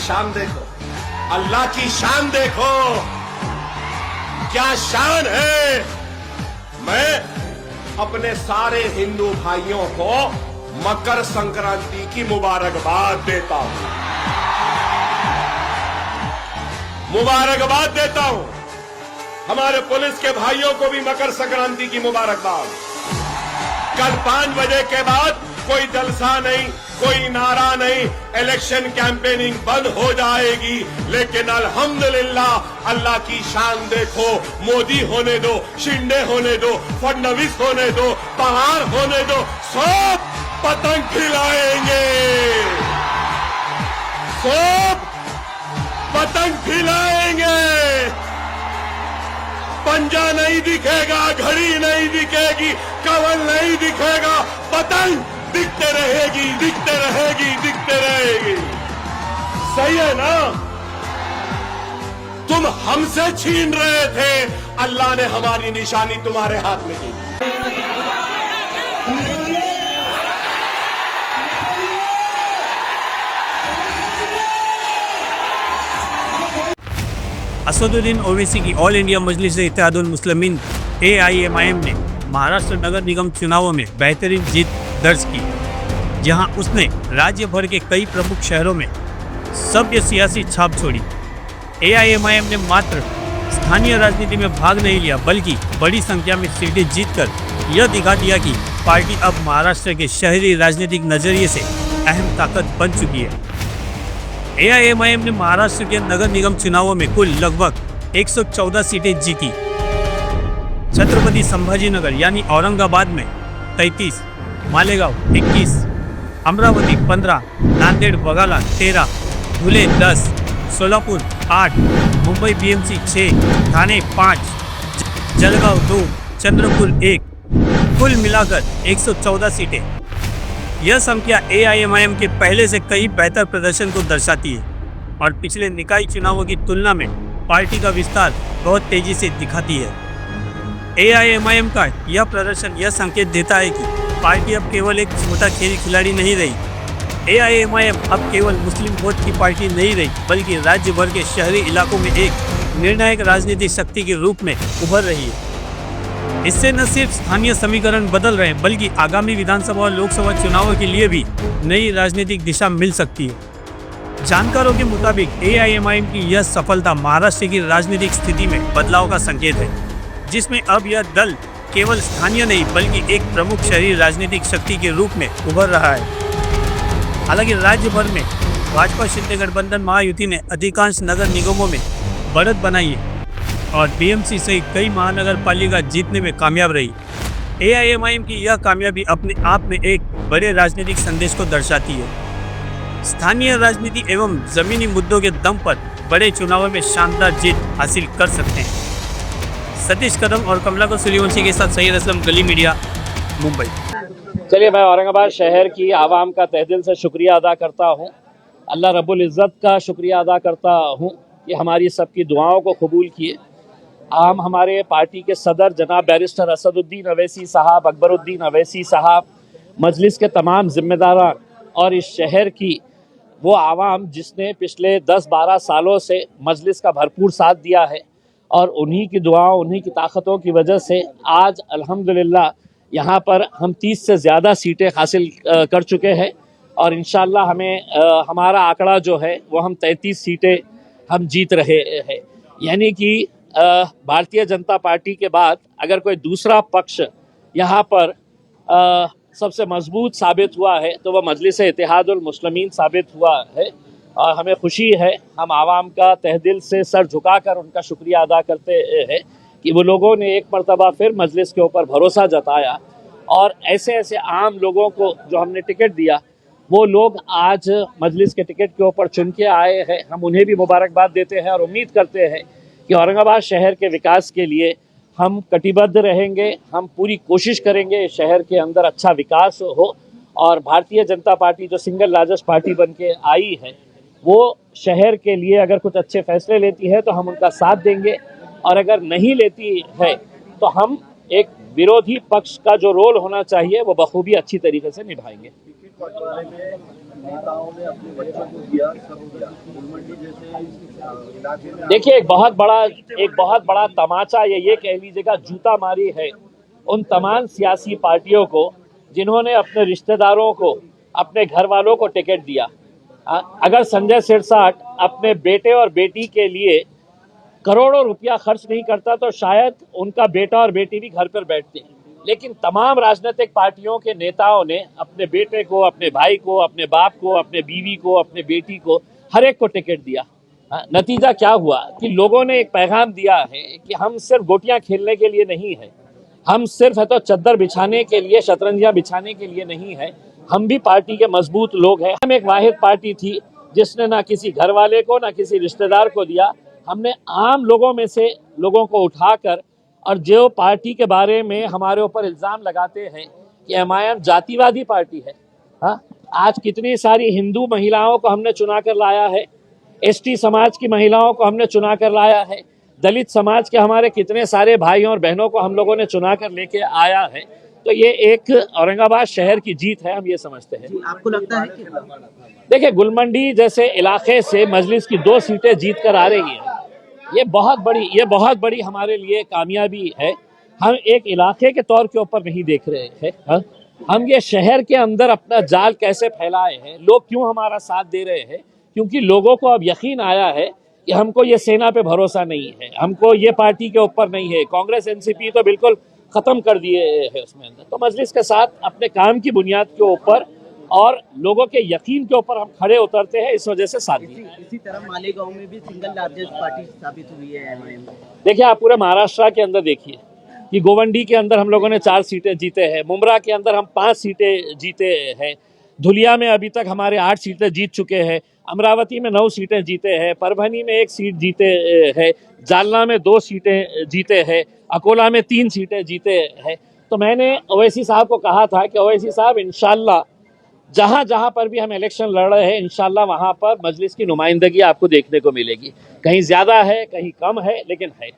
शान देखो, अल्लाह की शान देखो, क्या शान है। मैं अपने सारे हिंदू भाइयों को मकर संक्रांति की मुबारकबाद देता हूं, मुबारकबाद देता हूं। हमारे पुलिस के भाइयों को भी मकर संक्रांति की मुबारकबाद। कल 5 बजे के बाद कोई जलसा नहीं, कोई नारा नहीं, इलेक्शन कैंपेनिंग बंद हो जाएगी। लेकिन अल्हम्दुलिल्लाह अल्लाह की शान देखो, मोदी होने दो, शिंदे होने दो, फडणवीस होने दो, पवार होने दो, सब पतंग खिलाएंगे, सब पतंग खिलाएंगे। पंजा नहीं दिखेगा, घड़ी नहीं दिखेगी, कवल नहीं दिखेगा, पतंग दिखते रहेगी, दिखते रहेगी, दिखते रहेगी। सही है ना? तुम हमसे छीन रहे थे, अल्लाह ने हमारी निशानी तुम्हारे हाथ में दी। असदुद्दीन ओवैसी की ऑल इंडिया मजलिस-ए-इत्तेहादुल मुस्लिमीन AIMIM ने महाराष्ट्र नगर निगम चुनावों में बेहतरीन जीत दर्ज की, जहां उसने राज्य भर के कई प्रमुख शहरों में सभ्य सियासी छाप छोड़ी। AIMIM ने मात्र स्थानीय राजनीति में भाग नहीं लिया, बल्कि बड़ी संख्या में सीटें जीतकर यह दिखा दिया कि पार्टी अब महाराष्ट्र के शहरी राजनीतिक नजरिए से अहम ताकत बन चुकी है। AIMIM ने महाराष्ट्र के नगर निगम चुनावों में कुल लगभग 114 सीटें जीती। छत्रपति संभाजीनगर यानी औरंगाबाद में 33, मालेगांव 21, अमरावती 15, नांदेड़ बघाला 13, धुले 10, सोलापुर 8, मुंबई BMC 6, ठाणे 5, जलगांव 2, चंद्रपुर 1, कुल मिलाकर 114 सीटें। यह संख्या AIMIM के पहले से कई बेहतर प्रदर्शन को दर्शाती है और पिछले निकाय चुनावों की तुलना में पार्टी का विस्तार बहुत तेजी से दिखाती है। AIMIM का यह प्रदर्शन यह संकेत देता है कि पार्टी अब केवल एक छोटा खेल खिलाड़ी नहीं रही। AIMIM अब केवल मुस्लिम वोट की पार्टी नहीं रही, बल्कि राज्य भर के शहरी इलाकों में एक निर्णायक राजनीतिक शक्ति के रूप में उभर रही है। इससे न सिर्फ स्थानीय समीकरण बदल रहे हैं, बल्कि आगामी विधानसभा और लोकसभा चुनावों के लिए भी नई राजनीतिक दिशा मिल सकती है। जानकारों के मुताबिक AIMIM की यह सफलता महाराष्ट्र की राजनीतिक स्थिति में बदलाव का संकेत है, जिसमें अब यह दल केवल स्थानीय नहीं बल्कि एक प्रमुख शहरी राजनीतिक शक्ति के रूप में उभर रहा है। हालांकि राज्य भर में भाजपा शिंदे गठबंधन महायुति ने अधिकांश नगर निगमों में बढ़त बनाई है और BMC सहित कई महानगर पालिका जीतने में कामयाब रही। AIMIM की यह कामयाबी अपने आप में एक बड़े राजनीतिक संदेश को दर्शाती है। स्थानीय राजनीति एवं जमीनी मुद्दों के दम पर बड़े चुनावों में शानदार जीत हासिल कर सकते हैं। सतीश कदम और कमला सूर्यवंशी के साथ सैयद असलम, गली मीडिया, मुंबई। चलिए, मैं औरंगाबाद शहर की आवाम का तहे दिल से शुक्रिया अदा करता हूँ। अल्लाह रब्बुल इज़्ज़त का शुक्रिया अदा करता हूँ कि हमारी सबकी दुआओं को कबूल किए। हमारे पार्टी के सदर जनाब बैरिस्टर असदुद्दीन अवैसी साहब, अकबरुद्दीन अवैसी साहब, मजलिस के तमाम जिम्मेदारान और इस शहर की वो आवाम जिसने पिछले 10-12 सालों से मजलिस का भरपूर साथ दिया है, और उन्हीं की दुआओं, उन्हीं की ताकतों की वजह से आज अल्हम्दुलिल्लाह यहाँ पर हम 30 से ज़्यादा सीटें हासिल कर चुके हैं और इंशाअल्लाह हमें हमारा आंकड़ा जो है वो हम 33 सीटें हम जीत रहे हैं। यानी कि भारतीय जनता पार्टी के बाद अगर कोई दूसरा पक्ष यहाँ पर सबसे मजबूत साबित हुआ है तो वह मजलिस-ए-इत्तेहादुल मुस्लिमीन साबित हुआ है। और हमें खुशी है, हम आवाम का तहे दिल से सर झुकाकर उनका शुक्रिया अदा करते हैं कि वो लोगों ने एक मरतबा फिर मजलिस के ऊपर भरोसा जताया और ऐसे ऐसे आम लोगों को जो हमने टिकट दिया वो लोग आज मजलिस के टिकट के ऊपर चुन के आए हैं। हम उन्हें भी मुबारकबाद देते हैं और उम्मीद करते हैं कि औरंगाबाद शहर के विकास के लिए हम कटिबद्ध रहेंगे, हम पूरी कोशिश करेंगे शहर के अंदर अच्छा विकास हो और भारतीय जनता पार्टी जो सिंगल लार्जेस्ट पार्टी बन के आई है वो शहर के लिए अगर कुछ अच्छे फैसले लेती है तो हम उनका साथ देंगे और अगर नहीं लेती है तो हम एक विरोधी पक्ष का जो रोल होना चाहिए वो बखूबी अच्छी तरीके से निभाएंगे। नेताओं ने अपने बच्चों को दिया, सब दिया, गुलमंडी जैसे इलाके में देखिए एक बहुत बड़ा तमाचा ये कह लीजिएगा जूता मारी है उन तमाम सियासी पार्टियों को जिन्होंने अपने रिश्तेदारों को, अपने घर वालों को टिकट दिया। अगर संजय सिरसाट अपने बेटे और बेटी के लिए करोड़ों रुपया खर्च नहीं करता तो शायद उनका बेटा और बेटी भी घर पर बैठते। लेकिन तमाम राजनीतिक पार्टियों के नेताओं ने अपने बेटे को, अपने भाई को, अपने बाप को, अपने बीवी को, अपने बेटी को, हर एक को टिकट दिया। नतीजा क्या हुआ कि लोगों ने एक पैगाम दिया है कि हम सिर्फ गोटियां खेलने के लिए नहीं है, हम सिर्फ है तो चद्दर बिछाने के लिए, शतरंजियां बिछाने के लिए नहीं है, हम भी पार्टी के मजबूत लोग हैं। हम एक वाहिद पार्टी थी जिसने ना किसी घर वाले को ना किसी रिश्तेदार को दिया। हमने आम लोगों में से लोगों को उठाकर, और जो पार्टी के बारे में हमारे ऊपर इल्जाम लगाते हैं कि एमआईएम जातिवादी पार्टी है, आज कितनी सारी हिंदू महिलाओं को हमने चुना कर लाया है, एसटी समाज की महिलाओं को हमने चुना कर लाया है, दलित समाज के हमारे कितने सारे भाइयों और बहनों को हम लोगों ने चुना कर लेके आया है। तो ये एक औरंगाबाद शहर की जीत है, हम ये समझते हैं। आपको लगता है कि देखिए गुलमंडी जैसे इलाके से मजलिस की 2 सीटें जीत कर आ रही है, ये बहुत बड़ी हमारे लिए कामयाबी है। हम एक इलाके के तौर के ऊपर नहीं देख रहे हैं, हम ये शहर के अंदर अपना जाल कैसे फैलाए हैं, लोग क्यों हमारा साथ दे रहे हैं, क्योंकि लोगों को अब यकीन आया है कि हमको ये सेना पे भरोसा नहीं है, हमको ये पार्टी के ऊपर नहीं है। कांग्रेस एनसीपी तो बिल्कुल खत्म कर दिए है उसमें अंदर। तो मजलिस के साथ अपने काम की बुनियाद के ऊपर और लोगों के यकीन के ऊपर हम खड़े उतरते हैं, इस वजह से साथ दिए। इसी तरह मालेगांव में भी सिंगल लार्जेस्ट पार्टी साबित हुई है एमआईएम। देखिए आप पूरे महाराष्ट्र के अंदर देखिए कि गोवंडी के अंदर हम लोगों ने 4 सीटें जीते हैं, मुमरा के अंदर हम 5 सीटें जीते हैं, धुलिया में अभी तक हमारे 8 सीटें जीत चुके हैं, अमरावती में 9 सीटें जीते हैं, परभनी में 1 सीट जीते हैं, जालना में 2 सीटें जीते हैं, अकोला में 3 सीटें जीते हैं। तो मैंने ओवैसी साहब को कहा था कि ओवैसी साहब इंशाल्लाह जहां जहां पर भी हम इलेक्शन लड़ रहे हैं इंशाल्लाह वहां पर मजलिस की नुमाइंदगी आपको देखने को मिलेगी। कहीं ज्यादा है, कहीं कम है, लेकिन है।